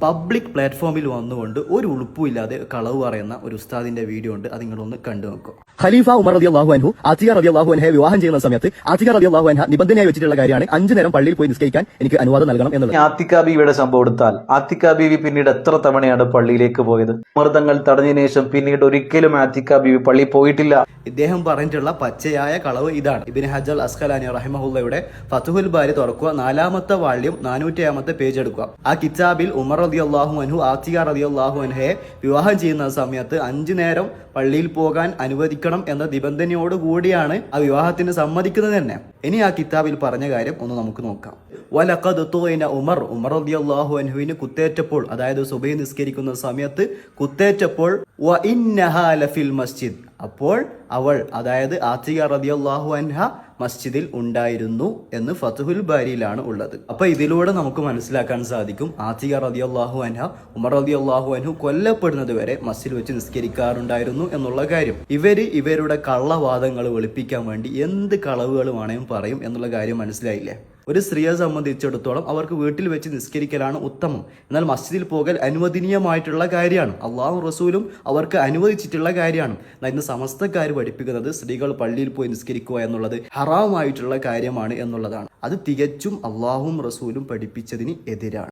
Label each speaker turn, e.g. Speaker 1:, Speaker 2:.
Speaker 1: Public പ്ലാറ്റ്ഫോമിൽ വന്നുകൊണ്ട് ഒരു ഉളുപ്പുമില്ലാതെ കളവ് പറയുന്ന ഒരു ഉസ്താദിന്റെ വീഡിയോ ഉണ്ട്, അത് നിങ്ങളൊന്ന് കണ്ടു നോക്കുക.
Speaker 2: ഖലീഫ ഉമർ റളിയല്ലാഹു അൻഹു ആതിക റളിയല്ലാഹു അൻഹയെ വിവാഹം ചെയ്യുന്ന സമയത്ത് ആതിക റളിയല്ലാഹു അൻഹ നിബന്ധനയായി വെച്ചിട്ടുള്ള കാര്യമാണ് 5 നേരം പള്ളിയിൽ പോയി നിസ്കരിക്കാൻ എനിക്ക് അനുവാദം നൽകണം എന്നുള്ളത്.
Speaker 3: ആത്തിക്ക ബീവിയുടെ സംഭവം എടുത്താൽ ആത്തിക്ക ബീവി പിന്നീട് എത്ര തവണയാണ് പള്ളിയിലേക്ക് പോയത്? മർദ്ദങ്ങൾ തടഞ്ഞതിനു ശേഷം പിന്നീട് ഒരിക്കലും ആത്തിക്ക ബീവി പള്ളി പോയിട്ടില്ല.
Speaker 1: ഇദ്ദേഹം പറഞ്ഞിട്ടുള്ള പച്ചയായ കളവ് ഇതാണ്. ഇബ്നു ഹജർ അസ്ഖലാനി റഹിമഹുള്ളയുടെ ഫത്ഹുൽ ബാരി തുറക്കുക, 4ാമത്തെ വാള്യം 400ാമത്തെ പേജ് എടുക്കുക. ആ കിതാബിൽ ഉമർ റളിയല്ലാഹു അൻഹു ആതിക റളിയല്ലാഹു അൻഹയെ വിവാഹം ചെയ്യുന്ന സമയത്ത് 5 നേരം പള്ളിയിൽ പോകാൻ അനുവദിക്കണം എന്ന നിബന്ധനയോട് കൂടിയാണ് ആ വിവാഹത്തിന് സമ്മതിക്കുന്നത് തന്നെ. ഇനി ആ കിതാബിൽ പറഞ്ഞ കാര്യം ഒന്ന് നമുക്ക് നോക്കാം. വലഖദ് തുഇന ഉമർ റളിയല്ലാഹു അൻഹുവിന് കുത്തേറ്റപ്പോൾ, അതായത് സുബഹി നിസ്കരിക്കുന്ന സമയത്ത് കുത്തേറ്റപ്പോൾ, വ ഇന്നഹാ ലഫിൽ മസ്ജിദ്, അപ്പോൾ അവൾ, അതായത് ആതിക റളിയല്ലാഹു അൻഹ മസ്ജിദിൽ ഉണ്ടായിരുന്നു എന്ന് ഫത്ഹുൽ ബാരിയിലാണ് ഉള്ളത്. അപ്പൊ ഇതിലൂടെ നമുക്ക് മനസ്സിലാക്കാൻ സാധിക്കും ആതിക റളിയല്ലാഹു അൻഹ ഉമർ റളിയല്ലാഹു അൻഹു കൊല്ലപ്പെടുന്നത് വരെ മസ്ജിദിൽ വെച്ച് നിസ്കരിക്കാറുണ്ടായിരുന്നു എന്നുള്ള കാര്യം. ഇവരുടെ കള്ളവാദങ്ങൾ വെളുപ്പിക്കാൻ വേണ്ടി എന്ത് കളവുകൾ വേണമെങ്കിലും പറയും എന്നുള്ള കാര്യം മനസ്സിലായില്ലേ? ഒരു സ്ത്രീയെ സംബന്ധിച്ചിടത്തോളം അവർക്ക് വീട്ടിൽ വെച്ച് നിസ്കരിക്കലാണ് ഉത്തമം. എന്നാൽ മസ്ജിദിൽ പോകൽ അനുവദനീയമായിട്ടുള്ള കാര്യമാണ്, അള്ളാഹു റസൂലും അവർക്ക് അനുവദിച്ചിട്ടുള്ള കാര്യമാണ്. ഇന്ന് സമസ്തക്കാർ പഠിപ്പിക്കുന്നത് സ്ത്രീകൾ പള്ളിയിൽ പോയി നിസ്കരിക്കുക എന്നുള്ളത് ഹറാമായിട്ടുള്ള കാര്യമാണ് എന്നുള്ളതാണ്. അത് തികച്ചും അള്ളാഹും റസൂലും പഠിപ്പിച്ചതിന് എതിരാണ്.